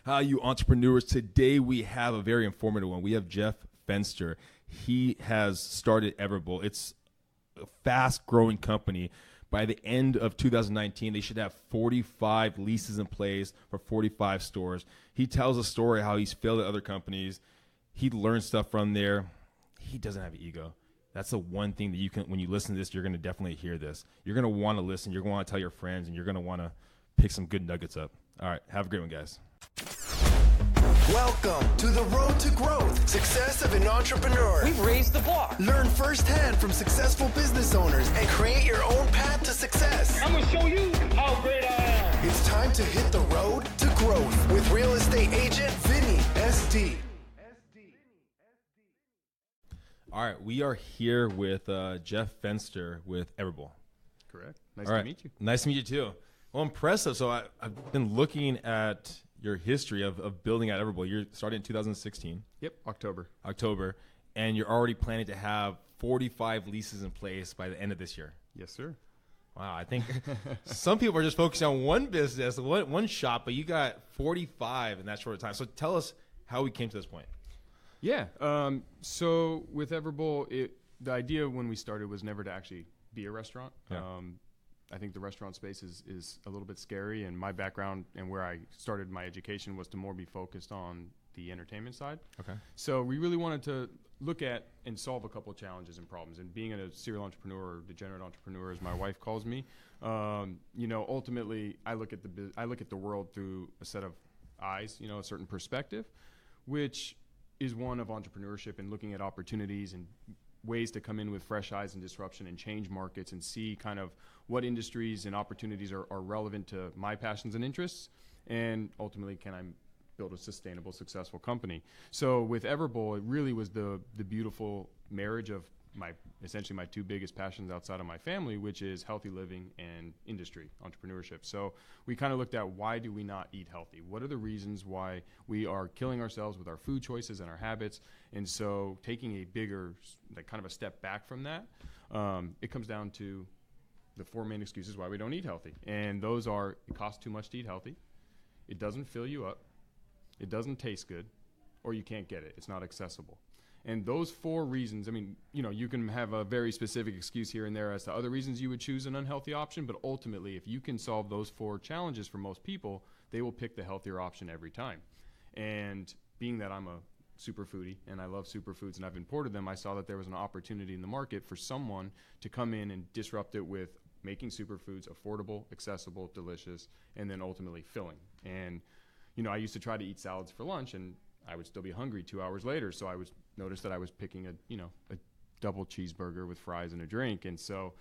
How you entrepreneurs? Today we have a very informative one. We have Jeff Fenster. He has started Everbowl. It's a fast-growing company. By the end of 2019, they should have 45 leases in place for 45 stores. He tells a story how he's failed at other companies. He learned stuff from there. He doesn't have an ego. That's the one thing that you can, when you listen to this, you're going to definitely hear this. You're going to want to listen. You're going to want to tell your friends, and you're going to want to pick some good nuggets up. All right. Have a great one, guys. Welcome to the road to growth, success of an entrepreneur. We've raised the bar. Learn firsthand from successful business owners and create your own path to success. I'm going to show you how great I am. It's time to hit the road to growth with real estate agent Vinny SD. All right. We are here with Jeff Fenster with Everbowl. Correct. Nice to meet you. Nice to meet you, too. Well, impressive. So I've been looking at your history of building out Everbowl. You started in 2016. Yep, October. And you're already planning to have 45 leases in place by the end of this year. Yes, sir. Wow, I think some people are just focusing on one business, one shop, but you got 45 in that short time. So tell us how we came to this point. Yeah. So with Everbowl, the idea when we started was never to actually be a restaurant. Yeah. I think the restaurant space is a little bit scary, and my background and where I started my education was to more be focused on the entertainment side. Okay. So we really wanted to look at and solve a couple of challenges and problems. And being a serial entrepreneur, or degenerate entrepreneur, as my wife calls me, ultimately I look at the world through a set of eyes, a certain perspective, which is one of entrepreneurship and looking at opportunities and ways to come in with fresh eyes and disruption and change markets and see kind of what industries and opportunities are relevant to my passions and interests, and ultimately can I build a sustainable, successful company. So with Everbowl, it really was the beautiful marriage of essentially my two biggest passions outside of my family, which is healthy living and industry, entrepreneurship. So we kind of looked at, why do we not eat healthy? What are the reasons why we are killing ourselves with our food choices and our habits? And so taking a bigger, kind of a step back from that, it comes down to the four main excuses why we don't eat healthy. And those are: it costs too much to eat healthy, it doesn't fill you up, it doesn't taste good, or you can't get it. It's not accessible. And those four reasons, you can have a very specific excuse here and there as to other reasons you would choose an unhealthy option, but ultimately, if you can solve those four challenges for most people, they will pick the healthier option every time. And being that I'm a super foodie and I love superfoods and I've imported them, I saw that there was an opportunity in the market for someone to come in and disrupt it with making superfoods affordable, accessible, delicious, and then ultimately filling. And, I used to try to eat salads for lunch, and I would still be hungry 2 hours later. So I noticed that I was picking a double cheeseburger with fries and a drink. And so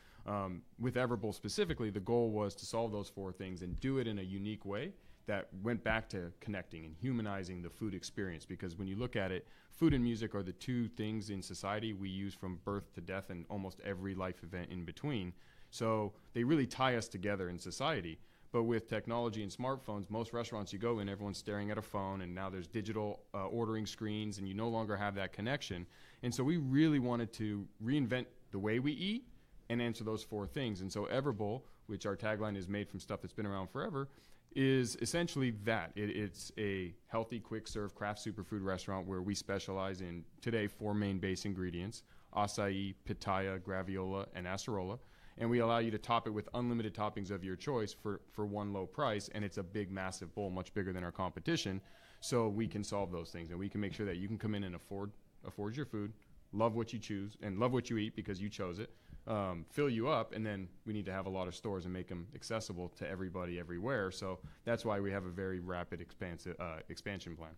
with Everbowl specifically, the goal was to solve those four things and do it in a unique way that went back to connecting and humanizing the food experience. Because when you look at it, food and music are the two things in society we use from birth to death and almost every life event in between. So they really tie us together in society. But with technology and smartphones, most restaurants you go in, everyone's staring at a phone, and now there's digital ordering screens, and you no longer have that connection. And so we really wanted to reinvent the way we eat and answer those four things. And so Everbowl, which our tagline is made from stuff that's been around forever, is essentially that. It's a healthy, quick-serve craft superfood restaurant where we specialize in, today, four main base ingredients: acai, pitaya, graviola, and acerola. And we allow you to top it with unlimited toppings of your choice for one low price. And it's a big, massive bowl, much bigger than our competition. So we can solve those things, and we can make sure that you can come in and afford your food, love what you choose, and love what you eat because you chose it, fill you up, and then we need to have a lot of stores and make them accessible to everybody everywhere. So that's why we have a very rapid expansion plan.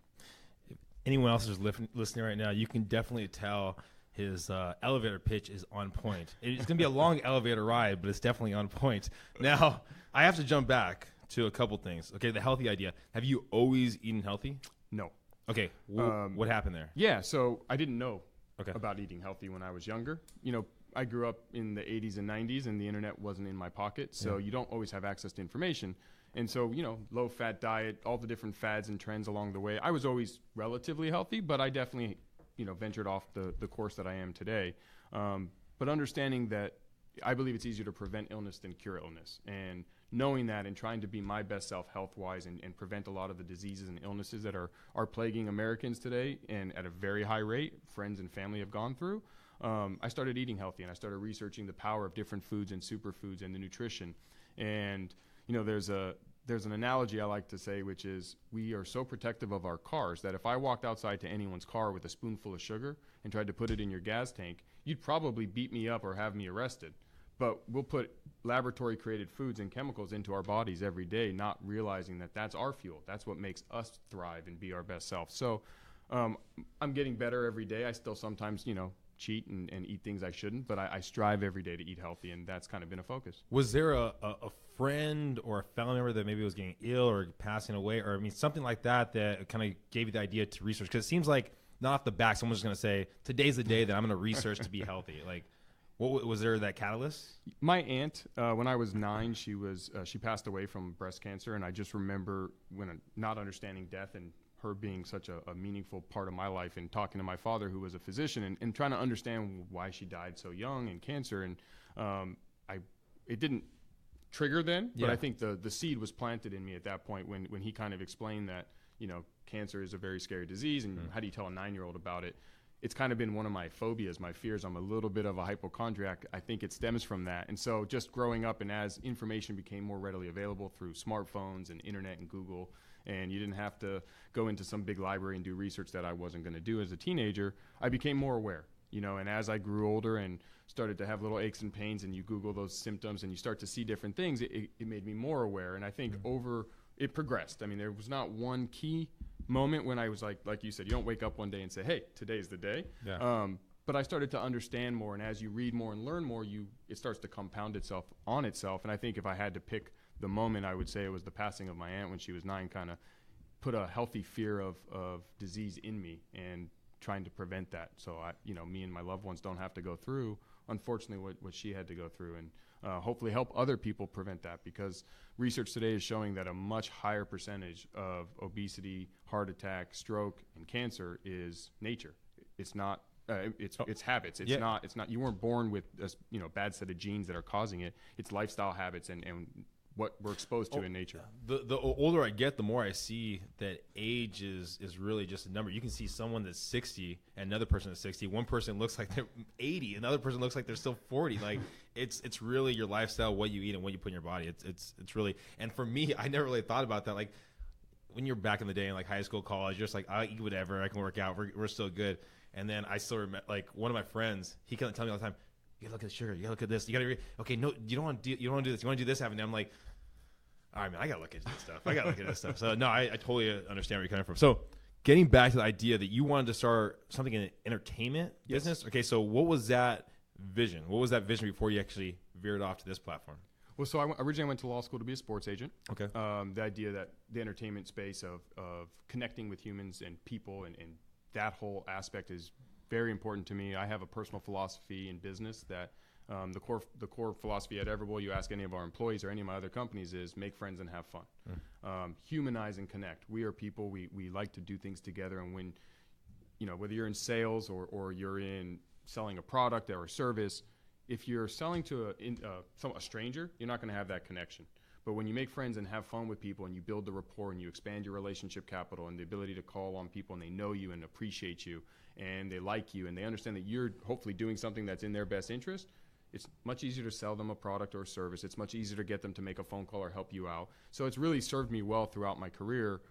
If anyone else is listening right now, you can definitely tell his elevator pitch is on point. It's going to be a long elevator ride, but it's definitely on point. Now, I have to jump back to a couple things. Okay, the healthy idea. Have you always eaten healthy? No. Okay, what happened there? Yeah, so I didn't know about eating healthy when I was younger. I grew up in the 80s and 90s, and the internet wasn't in my pocket, so you don't always have access to information. And so, low-fat diet, all the different fads and trends along the way. I was always relatively healthy, but I definitely ventured off the course that I am today. But understanding that I believe it's easier to prevent illness than cure illness. And knowing that and trying to be my best self health-wise and prevent a lot of the diseases and illnesses that are plaguing Americans today and at a very high rate, friends and family have gone through, I started eating healthy, and I started researching the power of different foods and superfoods and the nutrition. And, there's an analogy I like to say, which is we are so protective of our cars that if I walked outside to anyone's car with a spoonful of sugar and tried to put it in your gas tank, you'd probably beat me up or have me arrested. But we'll put laboratory created foods and chemicals into our bodies every day, not realizing that that's our fuel. That's what makes us thrive and be our best self. So I'm getting better every day. I still sometimes, cheat and eat things I shouldn't, but I strive every day to eat healthy, and that's kind of been a focus. Was there a friend or a family member that maybe was getting ill or passing away, or something like that kind of gave you the idea to research? Because it seems like not off the back, someone's just going to say, today's the day that I'm going to research to be healthy. Like, what was there that catalyst? My aunt, when I was 9, she passed away from breast cancer, and I just remember not understanding death and her being such a meaningful part of my life, and talking to my father, who was a physician, and trying to understand why she died so young and cancer. And it didn't trigger then, but I think the seed was planted in me at that point when he kind of explained that, cancer is a very scary disease, and how do you tell a 9-year-old about it? It's kind of been one of my phobias, my fears. I'm a little bit of a hypochondriac. I think it stems from that. And so just growing up, and as information became more readily available through smartphones and internet and Google, and you didn't have to go into some big library and do research that I wasn't going to do as a teenager, I became more aware, and as I grew older and started to have little aches and pains, and you Google those symptoms and you start to see different things, it made me more aware. And I think it progressed. There was not one key moment when I was like you said, you don't wake up one day and say, hey, today's the day. Yeah. But I started to understand more, and as you read more and learn more, it starts to compound itself on itself. And I think if I had to pick the moment, I would say it was the passing of my aunt when she was 9, kind of put a healthy fear of disease in me and trying to prevent that. So me and my loved ones don't have to go through, unfortunately, what she had to go through, and hopefully help other people prevent that, because research today is showing that a much higher percentage of obesity, heart attack, stroke, and cancer is nature. It's not. It's habits. It's not. You weren't born with a bad set of genes that are causing it. It's lifestyle habits and what we're exposed to in nature. The older I get, the more I see that age is really just a number. You can see someone that's 60 and another person that's 60. One person looks like they're 80. Another person looks like they're still 40. Like it's really your lifestyle, what you eat and what you put in your body. It's really, and for me, I never really thought about that. Like when you're back in the day in like high school, college, you're just like, I eat whatever, I can work out. We're still good. And then I still remember, like one of my friends, he kind of tell me all the time, you gotta look at the sugar, you gotta look at this, you gotta okay, no, you don't want to do this, you want to do this, haven't you? I'm like, all right, man, I gotta look into this stuff. So no, I totally understand where you're coming from. So getting back to the idea that you wanted to start something in the entertainment business. Okay, so what was that vision? What was that vision before you actually veered off to this platform? Well, so I originally went to law school to be a sports agent. Okay. The idea that the entertainment space of connecting with humans and people and that whole aspect is very important to me. I have a personal philosophy in business that the core philosophy at Everbowl, you ask any of our employees or any of my other companies, is make friends and have fun. Humanize and connect. We are people. We like to do things together. And when, whether you're in sales or you're in selling a product or a service, if you're selling to a stranger, you're not going to have that connection. But when you make friends and have fun with people and you build the rapport and you expand your relationship capital and the ability to call on people and they know you and appreciate you and they like you and they understand that you're hopefully doing something that's in their best interest, it's much easier to sell them a product or a service. It's much easier to get them to make a phone call or help you out. So it's really served me well throughout my career.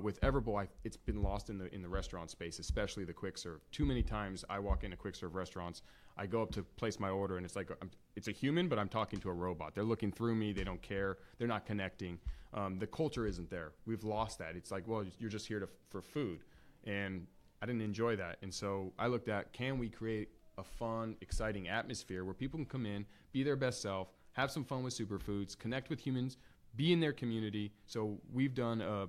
With Everbowl, it's been lost in the restaurant space, especially the quick serve. Too many times I walk into quick serve restaurants, I go up to place my order, and it's like it's a human, but I'm talking to a robot. They're looking through me. They don't care. They're not connecting. The culture isn't there. We've lost that. It's like, well, you're just here for food, and I didn't enjoy that. And so I looked at, can we create a fun, exciting atmosphere where people can come in, be their best self, have some fun with superfoods, connect with humans, be in their community. So we've done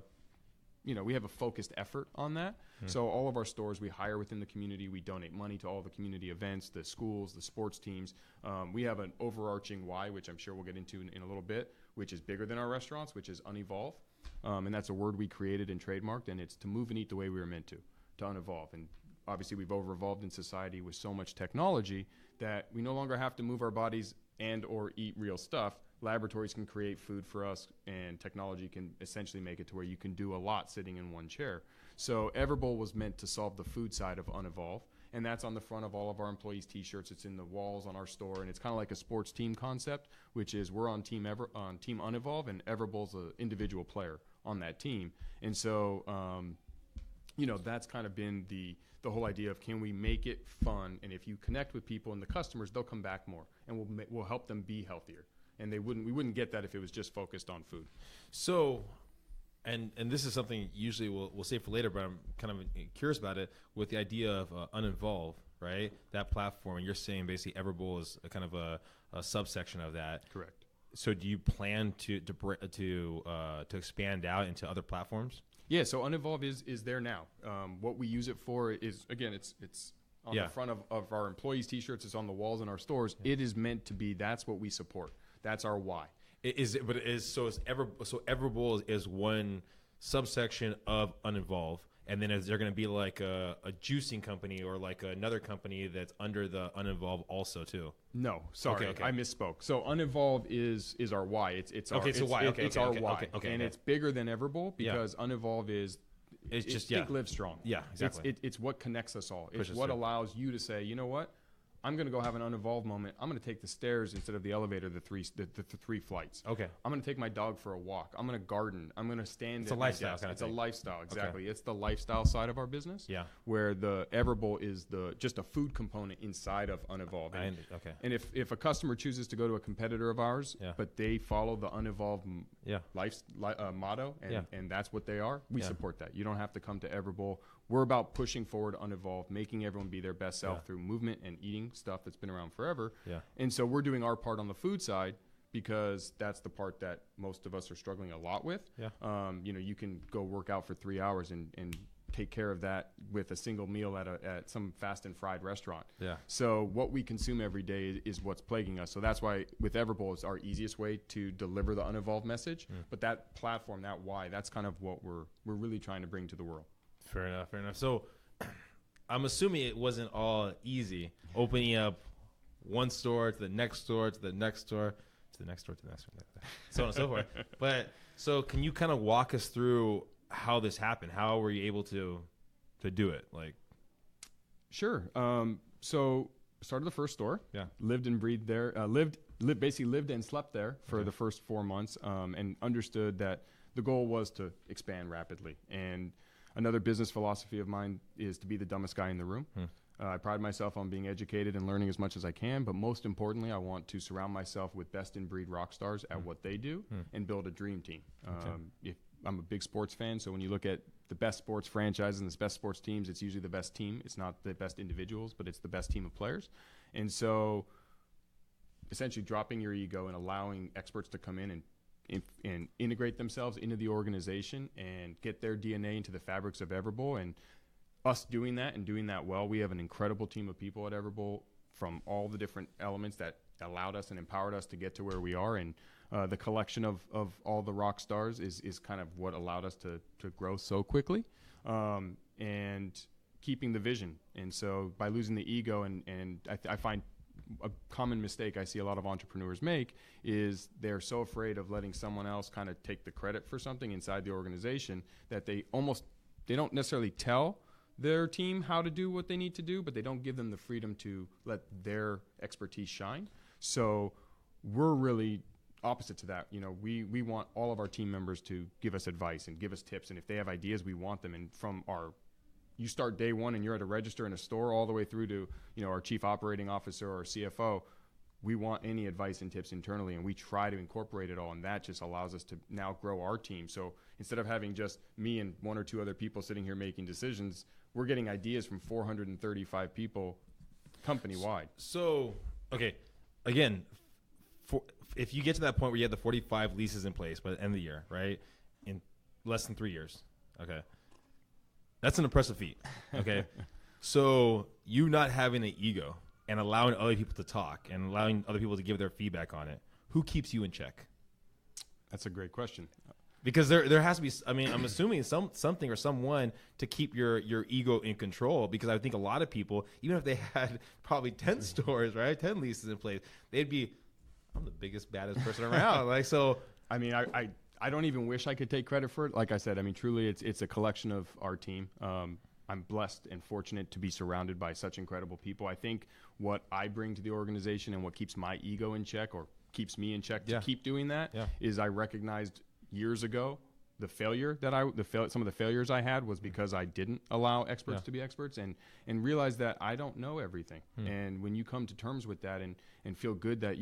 we have a focused effort on that. So all of our stores, we hire within the community. We donate money to all the community events, the schools, the sports teams. We have an overarching why, which I'm sure we'll get into in a little bit, which is bigger than our restaurants, which is unevolve. And that's a word we created and trademarked, and it's to move and eat the way we were meant to unevolve. And obviously we've over-evolved in society with so much technology that we no longer have to move our bodies and or eat real stuff. laboratories can create food for us, and technology can essentially make it to where you can do a lot sitting in one chair. So Everbowl was meant to solve the food side of Unevolve, and that's on the front of all of our employees' T-shirts. It's in the walls on our store, and it's kind of like a sports team concept, which is we're on Team Unevolve, and Everbowl's an individual player on that team. And so, that's kind of been the whole idea of, can we make it fun? And if you connect with people and the customers, they'll come back more, and we'll help them be healthier. And we wouldn't get that if it was just focused on food. So, and this is something usually we'll save for later, but I'm kind of curious about it with the idea of Uninvolve, right? That platform, and you're saying basically Everbowl is a kind of a subsection of that. Correct. So, do you plan to expand out into other platforms? Yeah. So Uninvolve is there now. What we use it for is, again, it's on the front of our employees' T-shirts. It's on the walls in our stores. Yeah. It is meant to be. That's what we support. That's our why. Everbowl is one subsection of Uninvolve, and then is there going to be like a juicing company or like another company that's under the Uninvolve also too? No, sorry, I misspoke. So Uninvolve is our why. It's our why. It's our why, and it's bigger than Everbowl because Uninvolve is. It's just think Live Strong. Yeah, exactly. It's what connects us all. It's what allows you to say, you know what, I'm going to go have an Uninvolved moment. I'm going to take the stairs instead of the elevator, the three flights. Okay. I'm going to take my dog for a walk. I'm going to garden. I'm going to stand. It's a lifestyle kind of It's thing. a lifestyle, exactly. Okay. It's the lifestyle side of our business. Yeah. Where the Everbowl is just a food component inside of Uninvolved. Okay. And if a customer chooses to go to a competitor of ours, but they follow the Uninvolved motto, and that's what they are, we support that. You don't have to come to Everbowl. We're about pushing forward Unevolved, making everyone be their best self through movement and eating stuff that's been around forever. Yeah. And so we're doing our part on the food side because that's the part that most of us are struggling a lot with. Yeah. You can go work out for 3 hours and take care of that with a single meal at some fast and fried restaurant. Yeah. So what we consume every day is what's plaguing us. So that's why with Everbowl it's our easiest way to deliver the Unevolved message. But that platform, that why, that's kind of what we're really trying to bring to the world. Fair enough. So I'm assuming it wasn't all easy opening up one store to the next store to the next store to the next store to the next store, so on and so forth. But so can you kind of walk us through how this happened? How were you able to do it? Like, sure. So started the first store. Yeah. Lived and breathed there. Basically lived and slept there for the first 4 months, and understood that the goal was to expand rapidly. And another business philosophy of mine is to be the dumbest guy in the room. I pride myself on being educated and learning as much as I can, but most importantly, I want to surround myself with best-in-breed rock stars at what they do and build a dream team. If I'm a big sports fan, so when you look at the best sports franchises and the best sports teams, it's usually the best team. It's not the best individuals, but it's the best team of players. And so essentially dropping your ego and allowing experts to come in and integrate themselves into the organization and get their DNA into the fabrics of Everbowl. And us doing that and doing that well, we have an incredible team of people at Everbowl from all the different elements that allowed us and empowered us to get to where we are. And the collection of all the rock stars is kind of what allowed us to grow so quickly, and keeping the vision. And so by losing the ego, and I find a common mistake I see a lot of entrepreneurs make is they're so afraid of letting someone else kind of take the credit for something inside the organization that they don't necessarily tell their team how to do what they need to do, but they don't give them the freedom to let their expertise shine. So we're really opposite to that. We want all of our team members to give us advice and give us tips, and if they have ideas, we want them. And you start day one and you're at a register in a store all the way through to, our chief operating officer or CFO, we want any advice and tips internally, and we try to incorporate it all. And that just allows us to now grow our team. So instead of having just me and one or two other people sitting here making decisions, we're getting ideas from 435 people company-wide. So, okay, again, if you get to that point where you have the 45 leases in place by the end of the year, right, in less than 3 years, okay, that's an impressive feat, okay? So you not having an ego and allowing other people to talk and allowing other people to give their feedback on it, who keeps you in check? That's a great question. Because there has to be, I'm assuming something or someone to keep your ego in control, because I think a lot of people, even if they had probably 10 stores, right, 10 leases in place, they'd be I'm the biggest, baddest person around. Like, so. I mean, I don't even wish I could take credit for it. Like I said, I mean, truly, it's a collection of our team. I'm blessed and fortunate to be surrounded by such incredible people. I think what I bring to the organization and what keeps my ego in check, or keeps me in check to keep doing that, is I recognized years ago the failure that some of the failures I had was because I didn't allow experts to be experts, and realized that I don't know everything. And when you come to terms with that and feel good that,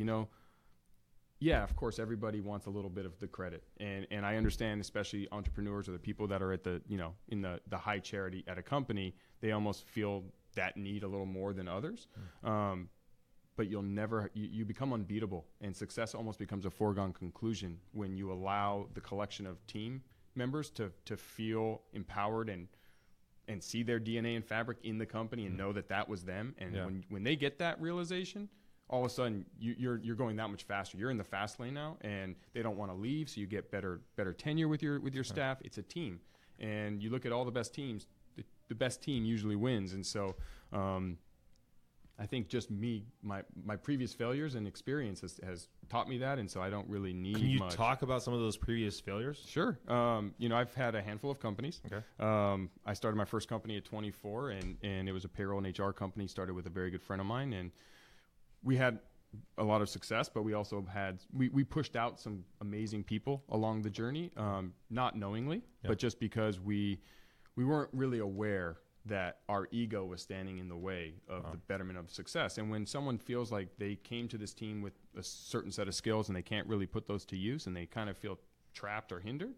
yeah, of course, everybody wants a little bit of the credit. And I understand, especially entrepreneurs or the people that are at the, in the high charity at a company, they almost feel that need a little more than others. But you'll never, you become unbeatable, and success almost becomes a foregone conclusion when you allow the collection of team members to feel empowered and see their DNA and fabric in the company and know that was them. And when they get that realization, all of a sudden you're going that much faster. You're in the fast lane now, and they don't want to leave, so you get better tenure with your staff. It's a team, and you look at all the best teams. The best team usually wins, and so I think just my previous failures and experience has taught me that, and so I don't really need. Can you much. Talk about some of those previous failures? Sure. I've had a handful of companies. Okay. I started my first company at 24, and it was a payroll and HR company. Started with a very good friend of mine, and we had a lot of success, but we also we pushed out some amazing people along the journey, not knowingly, but just because we weren't really aware that our ego was standing in the way of the betterment of success. And when someone feels like they came to this team with a certain set of skills and they can't really put those to use, and they kind of feel trapped or hindered,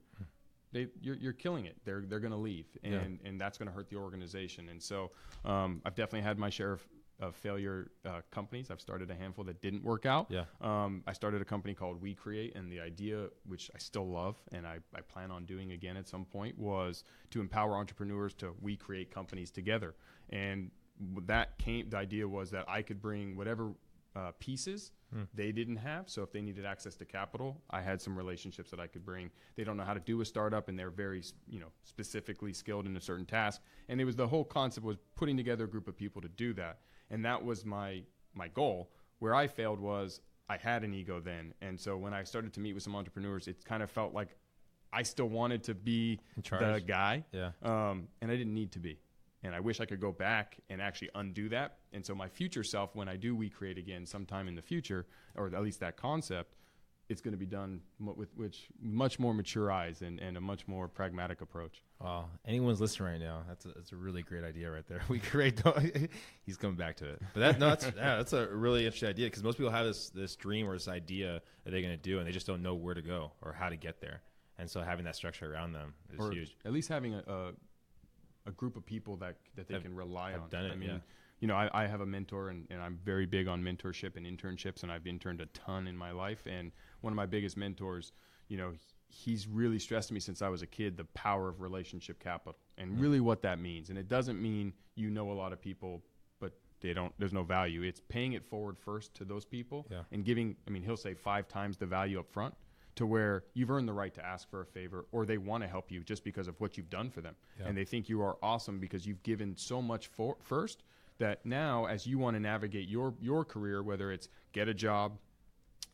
you're killing it. They're going to leave, and that's going to hurt the organization. And so I've definitely had my share of failure companies. I've started a handful that didn't work out. I started a company called We Create, and the idea, which I still love and I plan on doing again at some point, was to empower entrepreneurs to we create companies together. And the idea was that I could bring whatever pieces they didn't have. So if they needed access to capital, I had some relationships that I could bring. They don't know how to do a startup, and they're very specifically skilled in a certain task. And it was the whole concept was putting together a group of people to do that. And that was my goal. Where I failed was I had an ego then. And so when I started to meet with some entrepreneurs, it kind of felt like I still wanted to be the guy. And I didn't need to be. And I wish I could go back and actually undo that. And so my future self, when I do We Create again sometime in the future, or at least that concept, it's going to be done with much more mature eyes and a much more pragmatic approach. Wow. Anyone's listening right now, that's a really great idea right there. We create. He's coming back to it. But that's a really interesting idea, because most people have this dream or this idea that they're going to do, and they just don't know where to go or how to get there. And so having that structure around them is huge. At least having a group of people that they can rely on. Done it, I mean, I have a mentor, and I'm very big on mentorship and internships, and I've interned a ton in my life. And one of my biggest mentors, he's really stressed to me since I was a kid the power of relationship capital and really what that means. And it doesn't mean a lot of people, but there's no value. It's paying it forward first to those people and giving, he'll say 5 times the value up front, to where you've earned the right to ask for a favor, or they want to help you just because of what you've done for them. And they think you are awesome because you've given so much first, that now as you want to navigate your career, whether it's get a job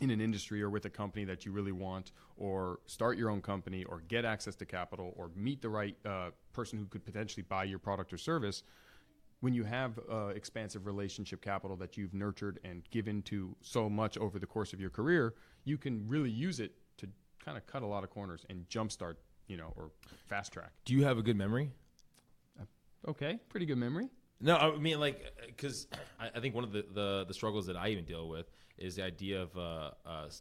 in an industry or with a company that you really want, or start your own company, or get access to capital, or meet the right person who could potentially buy your product or service, when you have expansive relationship capital that you've nurtured and given to so much over the course of your career, you can really use it to kind of cut a lot of corners and jumpstart, or fast track. Do you have a good memory? Okay, pretty good memory. No, I mean, because I think one of the struggles that I even deal with is the idea of a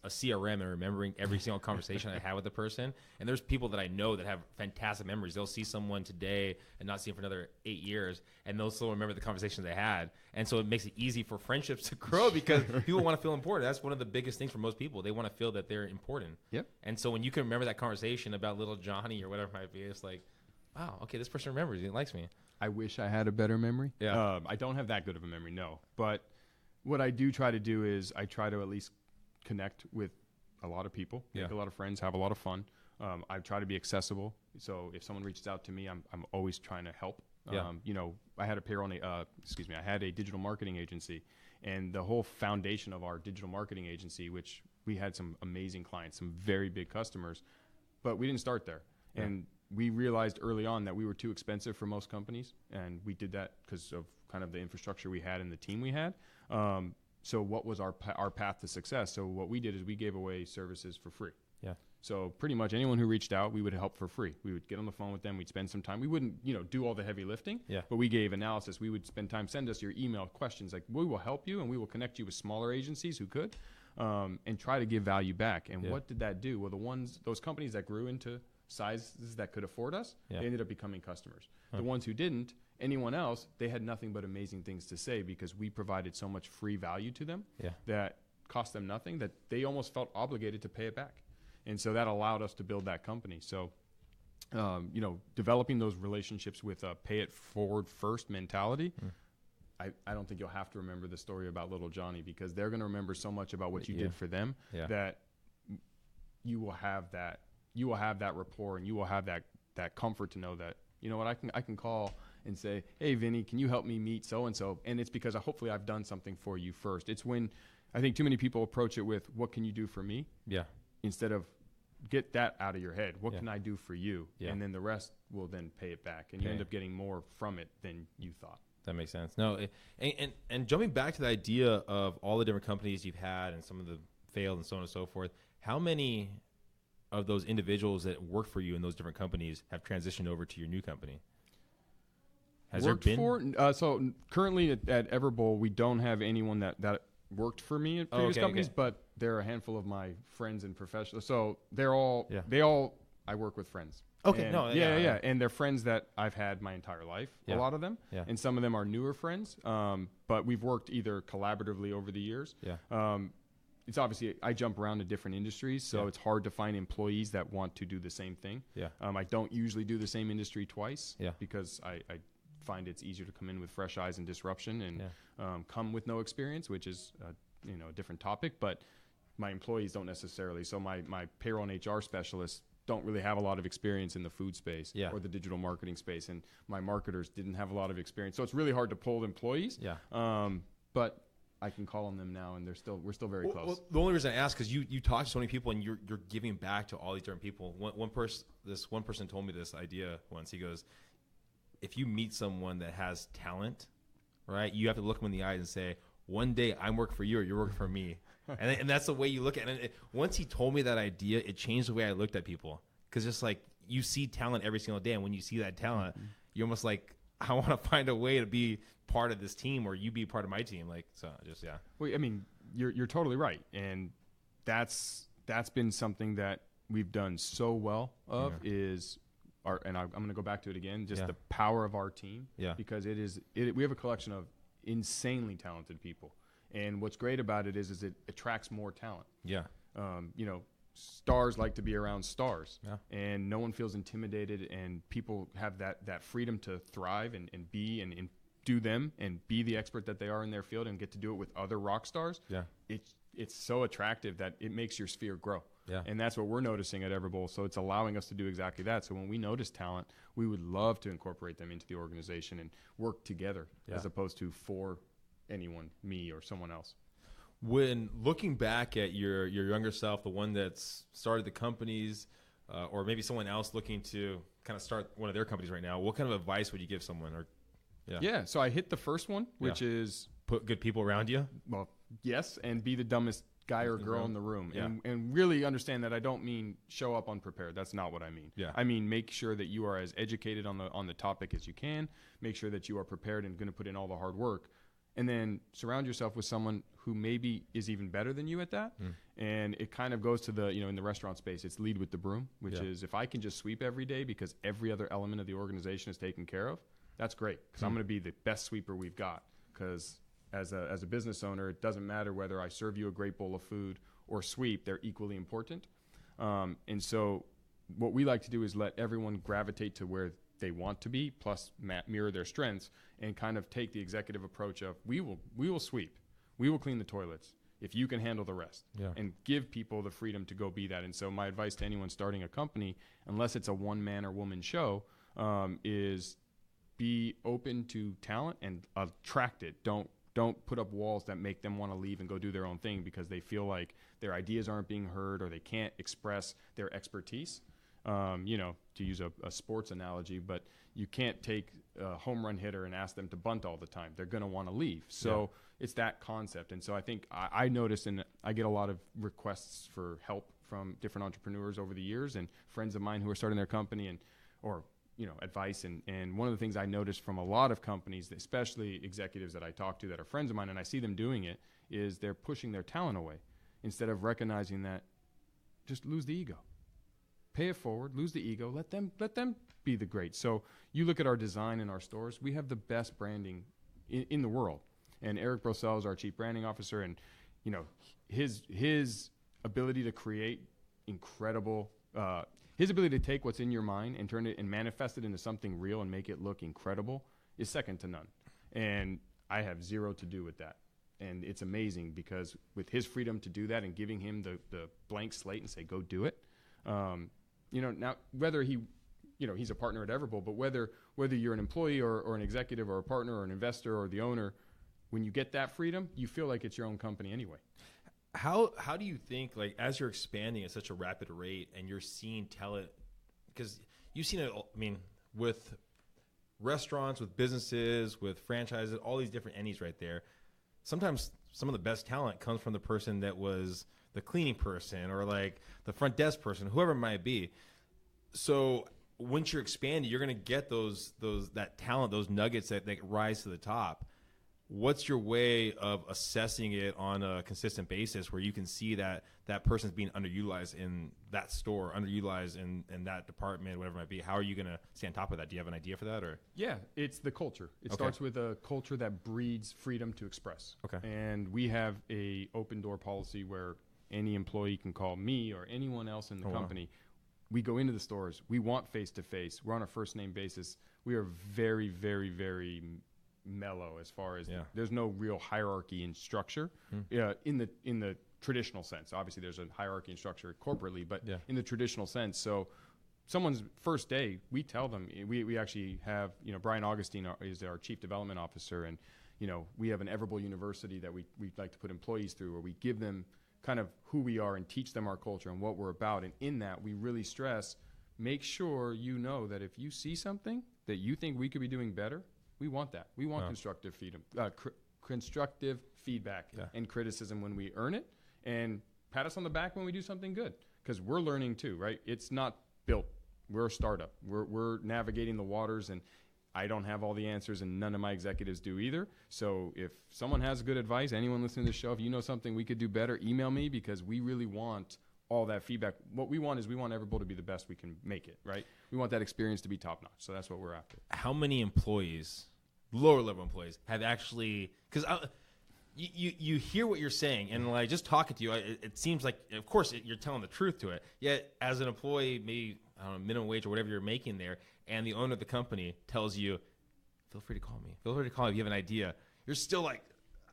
CRM and remembering every single conversation I had with a person. And there's people that I know that have fantastic memories. They'll see someone today and not see them for another 8 years, and they'll still remember the conversations they had. And so it makes it easy for friendships to grow, because people want to feel important. That's one of the biggest things for most people. They want to feel that they're important. Yep. And so when you can remember that conversation about little Johnny or whatever it might be, it's like, wow, okay, this person remembers. He likes me. I wish I had a better memory. Yeah. I don't have that good of a memory, no. But what I do try to do is I try to at least connect with a lot of people, make a lot of friends, have a lot of fun. I try to be accessible. So if someone reaches out to me, I'm always trying to help. Yeah. I had I had a digital marketing agency, and the whole foundation of our digital marketing agency, which we had some amazing clients, some very big customers, but we didn't start there. Yeah. And we realized early on that we were too expensive for most companies, and we did that because of kind of the infrastructure we had and the team we had. So what was our path to success? So what we did is we gave away services for free. Yeah. So pretty much anyone who reached out, we would help for free. We would get on the phone with them. We'd spend some time. We wouldn't, do all the heavy lifting. Yeah. But we gave analysis. We would spend time. Send us your email questions. Like, we will help you, and we will connect you with smaller agencies who could, and try to give value back. And what did that do? Well, those companies that grew into sizes that could afford us, they ended up becoming customers. The ones who didn't, anyone else, they had nothing but amazing things to say because we provided so much free value to them that cost them nothing, that they almost felt obligated to pay it back. And so that allowed us to build that company. So, developing those relationships with a pay it forward first mentality, I don't think you'll have to remember the story about little Johnny, because they're going to remember so much about what you did for them that you will have that rapport, and you will have that comfort to know that, I can call and say, hey, Vinny, can you help me meet so-and-so? And it's because hopefully I've done something for you first. It's when I think too many people approach it with, what can you do for me? Yeah. Instead of get that out of your head. What can I do for you? Yeah. And then the rest will then pay it back. And you end up getting more from it than you thought. That makes sense. No, and jumping back to the idea of all the different companies you've had and some of the failed and so on and so forth, how many of those individuals that work for you in those different companies have transitioned over to your new company? Has there been? So currently at Everbowl, we don't have anyone that worked for me at previous companies, but there are a handful of my friends and professionals. So I work with friends. Okay. And, and they're friends that I've had my entire life, a lot of them. Yeah. And some of them are newer friends. But we've worked either collaboratively over the years. Yeah. It's obviously, I jump around to different industries, so it's hard to find employees that want to do the same thing. Yeah. I don't usually do the same industry twice because I find it's easier to come in with fresh eyes and disruption and come with no experience, which is a different topic. But my employees don't necessarily. So my payroll and HR specialists don't really have a lot of experience in the food space or the digital marketing space, and my marketers didn't have a lot of experience. So it's really hard to pull employees. Yeah. But I can call on them now, and we're still very close. Well, the only reason I ask is you talk to so many people, and you're giving back to all these different people. This one person told me this idea once. He goes, if you meet someone that has talent, right, you have to look them in the eyes and say, one day I'm working for you or you're working for me. and that's the way you look at it. Once he told me that idea, it changed the way I looked at people. Because just like you see talent every single day, and when you see that talent, you're almost like, I want to find a way to be part of this team, or you be part of my team. Like, so just, Well, I mean, you're totally right. And that's been something that we've done so well of is and I'm going to go back to it again, just the power of our team. Yeah. Because we have a collection of insanely talented people. And what's great about it is it attracts more talent. Yeah. Stars like to be around stars. Yeah. And no one feels intimidated, and people have that freedom to thrive and be and do them and be the expert that they are in their field and get to do it with other rock stars. Yeah. It's so attractive that it makes your sphere grow. Yeah. And that's what we're noticing at Everbowl. So it's allowing us to do exactly that. So when we notice talent, we would love to incorporate them into the organization and work together as opposed to for anyone, me or someone else. When looking back at your younger self, the one that's started the companies, or maybe someone else looking to kind of start one of their companies right now, what kind of advice would you give someone? So I hit the first one, which is put good people around you. Well, yes, and be the dumbest guy or girl in the room. Yeah. And really understand that I don't mean show up unprepared. That's not what I mean. Yeah. I mean, make sure that you are as educated on the topic as you can. Make sure that you are prepared and going to put in all the hard work. And then surround yourself with someone who maybe is even better than you at that. And it kind of goes to the, in the restaurant space, it's lead with the broom, which is if I can just sweep every day because every other element of the organization is taken care of, that's great. Because I'm going to be the best sweeper we've got. Because as a business owner, it doesn't matter whether I serve you a great bowl of food or sweep, they're equally important. And so what we like to do is let everyone gravitate to where they want to be, plus mirror their strengths, and kind of take the executive approach of we will sweep, we will clean the toilets. if you can handle the rest, and give people the freedom to go be that. And so my advice to anyone starting a company, unless it's a one man or woman show, is be open to talent and attract it. Don't put up walls that make them want to leave and go do their own thing because they feel like their ideas aren't being heard or they can't express their expertise. To use a sports analogy, but you can't take a home run hitter and ask them to bunt all the time. They're going to want to leave. So it's that concept. And so I think I noticed, and I get a lot of requests for help from different entrepreneurs over the years and friends of mine who are starting their company or advice. And one of the things I noticed from a lot of companies, especially executives that I talk to that are friends of mine, and I see them doing it, is they're pushing their talent away instead of recognizing that just lose the ego. Pay it forward, lose the ego, let them be the great. So you look at our design in our stores, we have the best branding in the world. And Eric Brossell is our chief branding officer, and his ability to create incredible, his ability to take what's in your mind and turn it and manifest it into something real and make it look incredible is second to none. And I have zero to do with that. And it's amazing because with his freedom to do that and giving him the blank slate and say, go do it. Now whether he's a partner at Everbowl, but whether you're an employee or an executive or a partner or an investor or the owner, when you get that freedom, you feel like it's your own company anyway. How do you think, like, as you're expanding at such a rapid rate and you're seeing talent, because you've seen it, I mean, with restaurants, with businesses, with franchises, all these different entities right there, sometimes some of the best talent comes from the person that was the cleaning person or like the front desk person, whoever it might be. So once you're expanding, you're going to get that talent, those nuggets that rise to the top. What's your way of assessing it on a consistent basis where you can see that that person's being underutilized in that store, underutilized in that department, whatever it might be? How are you going to stay on top of that? Do you have an idea for that? Or Yeah, it's the culture. It starts with a culture that breeds freedom to express. Okay. And we have a open door policy where any employee can call me or anyone else in the company. We go into the stores. We want face-to-face. We're on a first-name basis. We are very, very, very mellow as far as there's no real hierarchy and structure in the traditional sense. Obviously, there's a hierarchy and structure corporately, but in the traditional sense. So someone's first day, we tell them, we actually have, Brian Augustine is our chief development officer, and, we have an Everbowl University that we like to put employees through where we give them kind of who we are and teach them our culture and what we're about. And in that, we really stress, make sure that if you see something that you think we could be doing better, we want that. We want constructive feedback and criticism when we earn it, and pat us on the back when we do something good, because we're learning too, right? It's not built. We're a startup. We're navigating the waters, and I don't have all the answers, and none of my executives do either. So if someone has good advice, anyone listening to the show, if you know something we could do better, email me, because we really want all that feedback. What we want is we want Everbowl to be the best we can make it, right? We want that experience to be top notch. So that's what we're after. How many employees, lower level employees, have actually, because you hear what you're saying, and like just talking to you, it seems like, of course, you're telling the truth to it. Yet as an employee, maybe, I don't know, minimum wage or whatever you're making there, and the owner of the company tells you, feel free to call me. Feel free to call me if you have an idea. You're still like,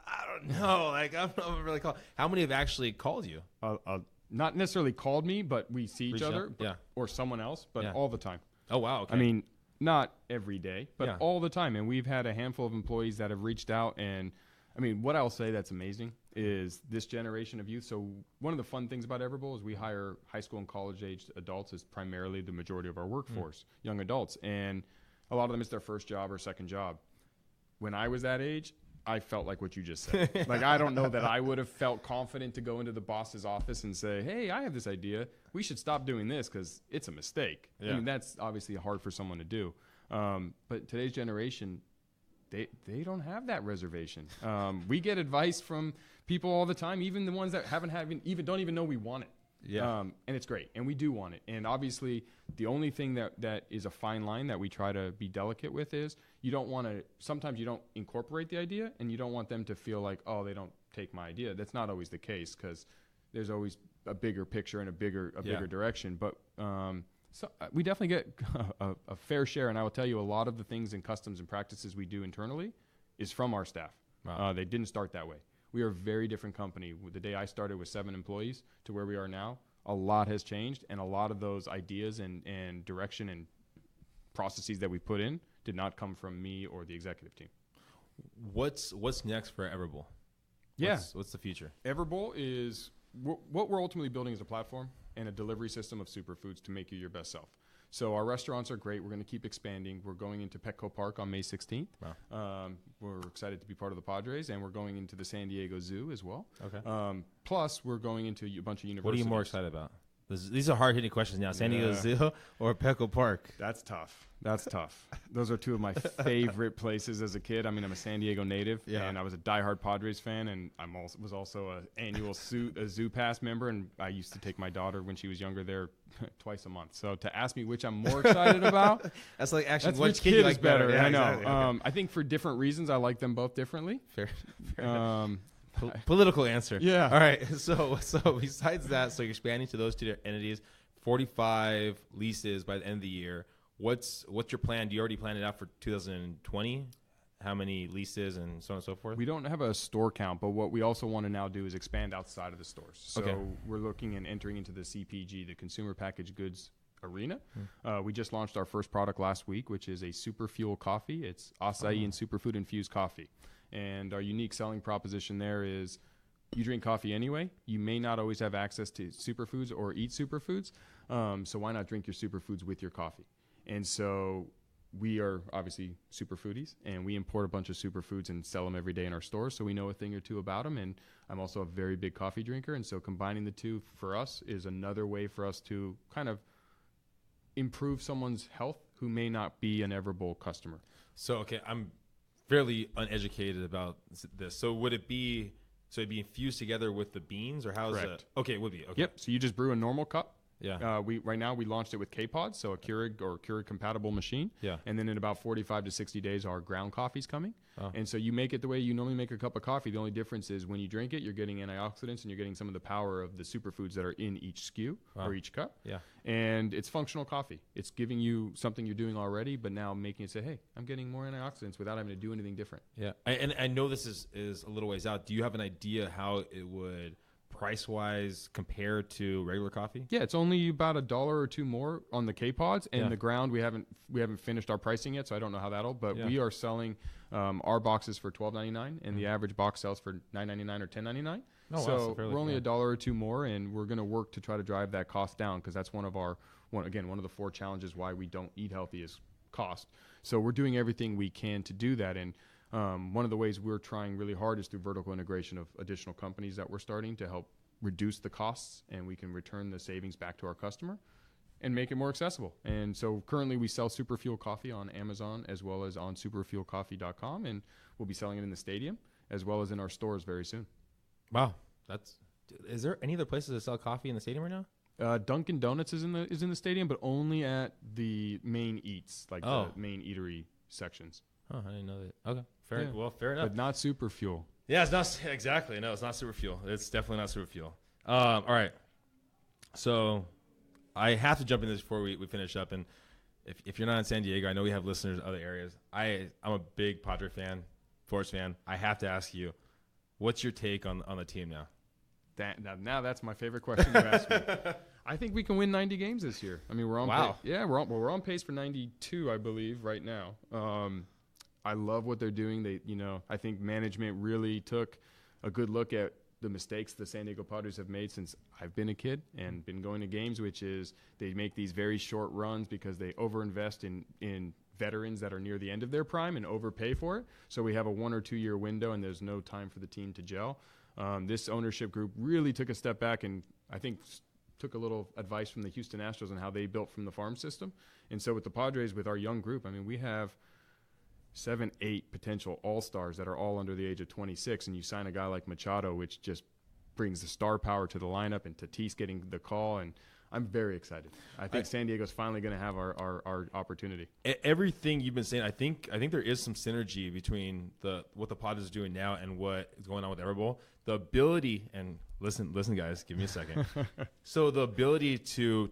I don't know. Like, I'm not really calling. How many have actually called you? Not necessarily called me, but we see each other, or someone else, but all the time. Oh, wow. Okay. I mean, not every day, but all the time. And we've had a handful of employees that have reached out. And I mean, what I'll say that's amazing is this generation of youth. So one of the fun things about Everbowl is we hire high school and college-aged adults as primarily the majority of our workforce, young adults. And a lot of them, it's their first job or second job. When I was that age, I felt like what you just said. Like, I don't know that I would have felt confident to go into the boss's office and say, hey, I have this idea. We should stop doing this because it's a mistake. I mean, that's obviously hard for someone to do. But today's generation, they don't have that reservation. We get advice from people all the time, even the ones that don't even know we want it. Yeah. And it's great. And we do want it. And obviously, the only thing that is a fine line that we try to be delicate with is sometimes you don't incorporate the idea, and you don't want them to feel like, oh, they don't take my idea. That's not always the case, because there's always a bigger picture and a bigger direction. But so we definitely get a fair share. And I will tell you, a lot of the things and customs and practices we do internally is from our staff. Wow. They didn't start that way. We are a very different company. The day I started with 7 employees to where we are now, a lot has changed, and a lot of those ideas and direction and processes that we put in did not come from me or the executive team. What's next for Everbowl? What's the future? Everbowl is what we're ultimately building is a platform and a delivery system of superfoods to make you your best self. So our restaurants are great. We're going to keep expanding. We're going into Petco Park on May 16th. Wow. We're excited to be part of the Padres, and we're going into the San Diego Zoo as well. Okay. Plus, we're going into a bunch of universities. What are you more excited about? These are hard-hitting questions now. San Diego Zoo or Petco Park? That's tough. Those are two of my favorite places as a kid. I mean, I'm a San Diego native, and I was a diehard Padres fan, and was also an annual zoo pass member, and I used to take my daughter when she was younger there twice a month. So to ask me which I'm more excited about, that's like actually which kid is better. Yeah, I know. Exactly. Okay. I think for different reasons, I like them both differently. Fair enough. Political answer. Yeah. All right. So besides that, so you're expanding to those two entities, 45 leases by the end of the year. What's your plan? Do you already plan it out for 2020? How many leases and so on and so forth? We don't have a store count, but what we also want to now do is expand outside of the stores. So we're looking and entering into the CPG, the consumer packaged goods arena. We just launched our first product last week, which is a Superfuel Coffee. It's acai and Superfood infused coffee. And our unique selling proposition there is you drink coffee anyway. You may not always have access to superfoods or eat superfoods. So why not drink your superfoods with your coffee? And so we are obviously superfoodies, and we import a bunch of superfoods and sell them every day in our stores. So we know a thing or two about them. And I'm also a very big coffee drinker. And so combining the two for us is another way for us to kind of improve someone's health who may not be an Everbowl customer. So, okay, I'm fairly uneducated about this. So would it be, so it'd be infused together with the beans, or how is Correct. it? Okay, it would be. Okay. Yep. So you just brew a normal cup. Yeah. Right now we launched it with K-Pods, so a Keurig compatible machine. Yeah. And then in about 45 to 60 days, our ground coffee's coming. Oh. And so you make it the way you normally make a cup of coffee. The only difference is when you drink it, you're getting antioxidants and you're getting some of the power of the superfoods that are in each SKU or each cup. Yeah. And it's functional coffee. It's giving you something you're doing already, but now making it say, hey, I'm getting more antioxidants without having to do anything different. Yeah. And I know this is a little ways out. Do you have an idea how it would price-wise compare to regular coffee? Yeah, it's only about $1 or $2 more on the K-Pods, and the ground we haven't finished our pricing yet, so I don't know how that'll. But we are selling our boxes for $12.99, and the average box sells for $9.99 or $10.99. Oh, so wow, we're only $1 or $2 more, and we're going to work to try to drive that cost down, because that's one of the 4 challenges why we don't eat healthy is cost. So we're doing everything we can to do that, and one of the ways we're trying really hard is through vertical integration of additional companies that we're starting to help reduce the costs, and we can return the savings back to our customer and make it more accessible. And so currently we sell Superfuel Coffee on Amazon as well as on superfuelcoffee.com, and we'll be selling it in the stadium as well as in our stores very soon. Wow. Is there any other places that sell coffee in the stadium right now? Dunkin' Donuts is in the stadium, but only at the main eats, like the main eatery sections. Oh, I didn't know that. Okay. Fair enough. But not Superfuel. Yeah, it's not exactly. No, it's not Superfuel. It's definitely not Superfuel. All right. So I have to jump into this before we finish up. And if you're not in San Diego, I know we have listeners in other areas. I'm a big Padre fan, Force fan. I have to ask you, what's your take on the team now? Now that's my favorite question you asked me. I think we can win 90 games this year. I mean, we're on pace. Yeah, we're on pace for 92, I believe, right now. I love what they're doing. I think management really took a good look at the mistakes the San Diego Padres have made since I've been a kid and been going to games, which is they make these very short runs because they overinvest in veterans that are near the end of their prime and overpay for it. So we have a 1 or 2 year window, and there's no time for the team to gel. This ownership group really took a step back and I think took a little advice from the Houston Astros on how they built from the farm system. And so with the Padres, with our young group, I mean, we have 7, 8 potential all-stars that are all under the age of 26, and you sign a guy like Machado, which just brings the star power to the lineup, and Tatis getting the call, and I'm very excited. I think San Diego's finally going to have our opportunity. Everything you've been saying, I think there is some synergy between what the Padres are doing now and what is going on with Everbowl. The ability, and listen, guys, give me a second. So the ability to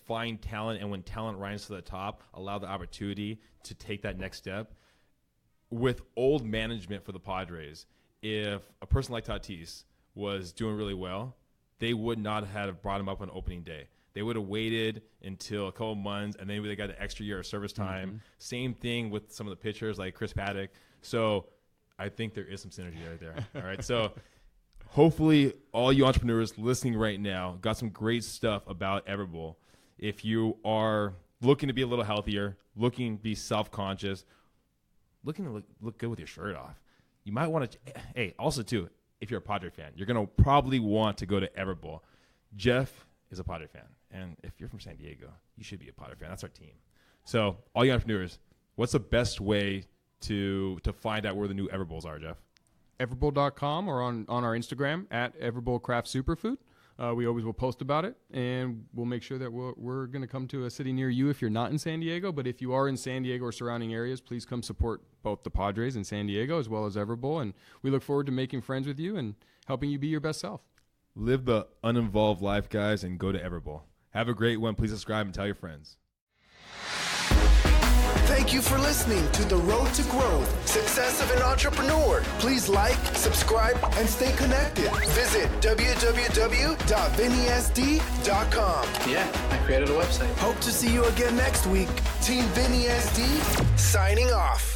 find talent, and when talent rises to the top, allow the opportunity to take that next step. With old management for the Padres, if a person like Tatis was doing really well, they would not have brought him up on opening day. They would have waited until a couple of months, and then they got an extra year of service time. Mm-hmm. Same thing with some of the pitchers like Chris Paddock. So I think there is some synergy right there. All right. So hopefully all you entrepreneurs listening right now got some great stuff about Everbowl. If you are looking to be a little healthier, looking to be self-conscious, looking to look good with your shirt off, you might want to – hey, also too, if you're a Padre fan, you're going to probably want to go to Everbowl. Jeff is a Padre fan. And if you're from San Diego, you should be a Padre fan. That's our team. So all you entrepreneurs, what's the best way to find out where the new Everbowls are, Jeff? Everbowl.com or on our Instagram at Everbowl Craft Superfood. We always will post about it, and we'll make sure that we're going to come to a city near you if you're not in San Diego. But if you are in San Diego or surrounding areas, please come support both the Padres in San Diego as well as Everbowl. And we look forward to making friends with you and helping you be your best self. Live the uninvolved life, guys, and go to Everbowl. Have a great one. Please subscribe and tell your friends. Thank you for listening to The Road to Growth, Success of an Entrepreneur. Please like, subscribe, and stay connected. Visit www.vinnySD.com. Yeah, I created a website. Hope to see you again next week. Team Vinny SD, signing off.